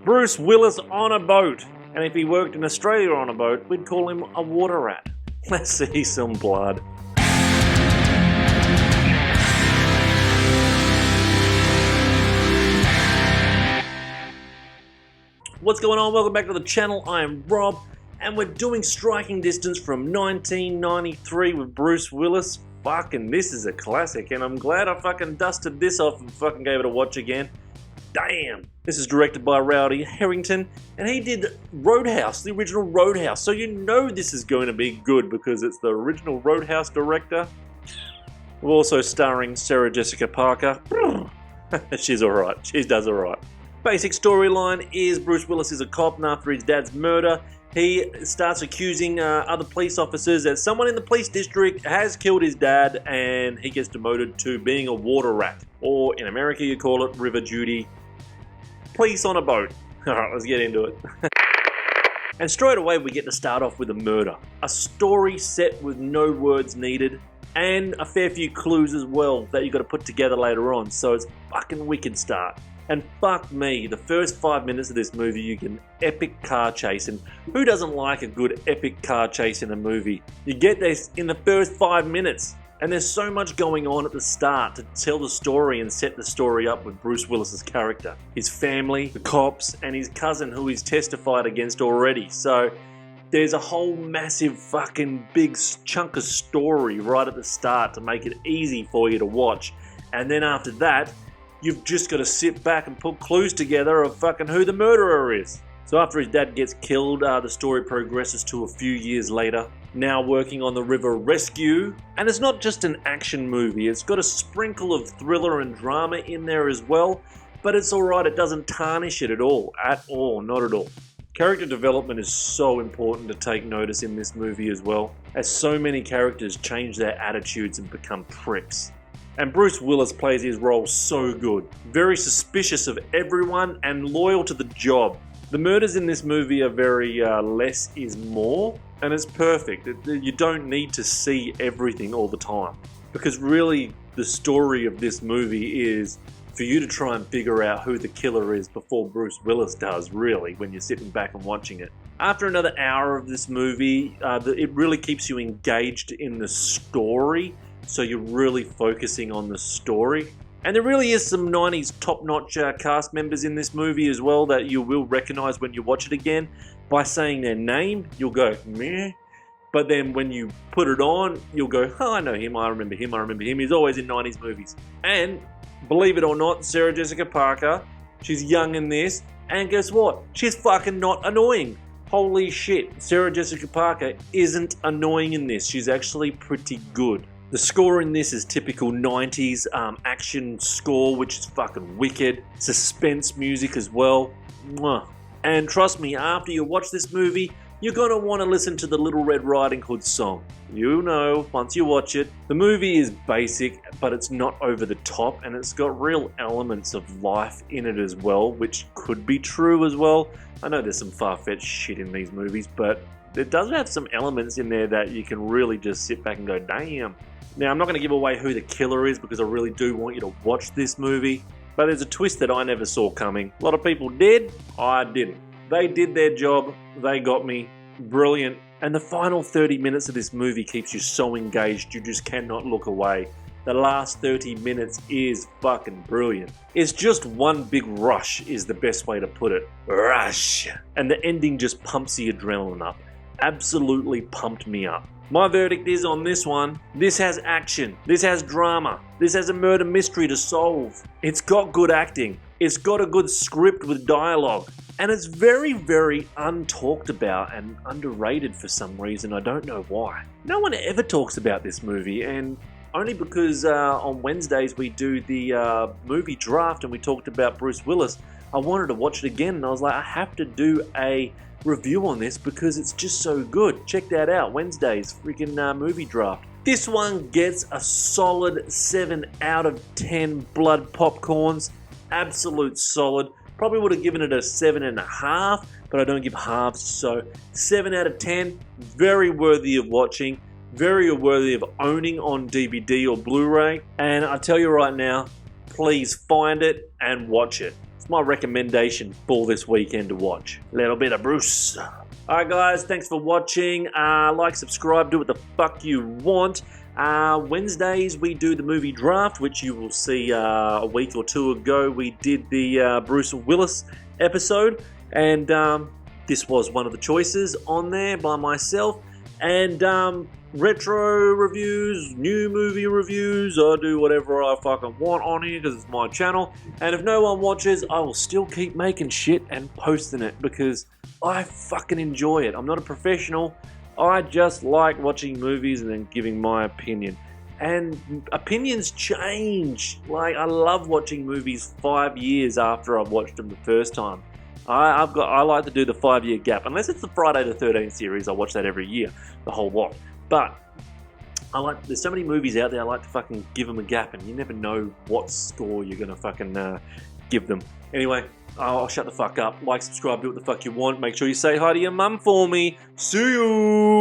Bruce Willis on a boat. And if he worked in Australia on a boat, we'd call him a water rat. Let's see some blood. What's going on? Welcome back to the channel. I am Rob, and we're doing Striking Distance from 1993 with Bruce Willis. Fucking, this is a classic, and I'm glad I fucking dusted this off and fucking gave it a watch again. Damn! This is directed by Rowdy Herrington, and he did Roadhouse, the original Roadhouse, so you know this is going to be good because it's the original Roadhouse director. We're also starring Sarah Jessica Parker. She's alright, she does alright. Basic storyline is Bruce Willis is a cop, and after his dad's murder, he starts accusing other police officers that someone in the police district has killed his dad, and he gets demoted to being a water rat, or in America you call it river duty. Police on a boat. Alright, let's get into it. And straight away we get to start off with a murder. A story set with no words needed, and a fair few clues as well that you got to put together later on, so it's fucking wicked start. And fuck me, the first 5 minutes of this movie you get an epic car chase, and who doesn't like a good epic car chase in a movie? You get this in the first 5 minutes, and there's so much going on at the start to tell the story and set the story up with Bruce Willis's character. His family, the cops, and his cousin who he's testified against already. So there's a whole massive fucking big chunk of story right at the start to make it easy for you to watch. And then after that, you've just got to sit back and put clues together of fucking who the murderer is. So after his dad gets killed, the story progresses to a few years later, now working on the river rescue. And it's not just an action movie, it's got a sprinkle of thriller and drama in there as well, but it's alright, it doesn't tarnish it at all, not at all. Character development is so important to take notice in this movie as well, as so many characters change their attitudes and become pricks. And Bruce Willis plays his role so good. Very suspicious of everyone and loyal to the job. The murders in this movie are very less is more, and it's perfect. You don't need to see everything all the time. Because really, the story of this movie is for you to try and figure out who the killer is before Bruce Willis does, really, when you're sitting back and watching it. After another hour of this movie, it really keeps you engaged in the story. So you're really focusing on the story. And there really is some 90s top-notch cast members in this movie as well that you will recognize when you watch it again. By saying their name, you'll go, meh. But then when you put it on, you'll go, oh, I know him, I remember him, I remember him. He's always in 90s movies. And believe it or not, Sarah Jessica Parker, she's young in this. And guess what? She's fucking not annoying. Holy shit, Sarah Jessica Parker isn't annoying in this. She's actually pretty good. The score in this is typical 90s action score, which is fucking wicked. Suspense music as well. Mwah. And trust me, after you watch this movie, you're going to want to listen to the Little Red Riding Hood song. You know, once you watch it. The movie is basic, but it's not over the top, and it's got real elements of life in it as well, which could be true as well. I know there's some far-fetched shit in these movies, but it does have some elements in there that you can really just sit back and go, damn. Now, I'm not going to give away who the killer is because I really do want you to watch this movie, but there's a twist that I never saw coming. A lot of people did, I didn't. They did their job, they got me, brilliant. And the final 30 minutes of this movie keeps you so engaged you just cannot look away. The last 30 minutes is fucking brilliant. It's just one big rush is the best way to put it. Rush! And the ending just pumps the adrenaline up. Absolutely pumped me up. My verdict is on this one, this has action, this has drama, this has a murder mystery to solve. It's got good acting, it's got a good script with dialogue, and it's very, very untalked about and underrated for some reason. I don't know why. No one ever talks about this movie, and only because on Wednesdays we do the movie draft and we talked about Bruce Willis, I wanted to watch it again, and I was like, I have to do a review on this because it's just so good. Check that out, Wednesday's freaking movie draft. This one gets a solid 7 out of 10 blood popcorns. Absolute solid. Probably would have given it a 7.5, but I don't give halves, so 7 out of 10. Very worthy of watching. Very worthy of owning on DVD or Blu-ray. And I tell you right now, please find it and watch it. It's my recommendation for this weekend to watch. A little bit of Bruce. Alright guys, thanks for watching. Like, subscribe, do what the fuck you want. Wednesdays we do the movie draft, which you will see a week or two ago. We did the Bruce Willis episode, and this was one of the choices on there by myself. And retro reviews, new movie reviews, I do whatever I fucking want on here because it's my channel. And if no one watches, I will still keep making shit and posting it because I fucking enjoy it. I'm not a professional. I just like watching movies and then giving my opinion. And opinions change. Like, I love watching movies 5 years after I've watched them the first time. I like to do the 5-year gap. Unless it's the Friday the 13th series, I watch that every year, the whole lot. But there's so many movies out there, I like to fucking give them a gap, and you never know what score you're gonna fucking give them. Anyway, I'll shut the fuck up. Like, subscribe, do what the fuck you want. Make sure you say hi to your mum for me. See you!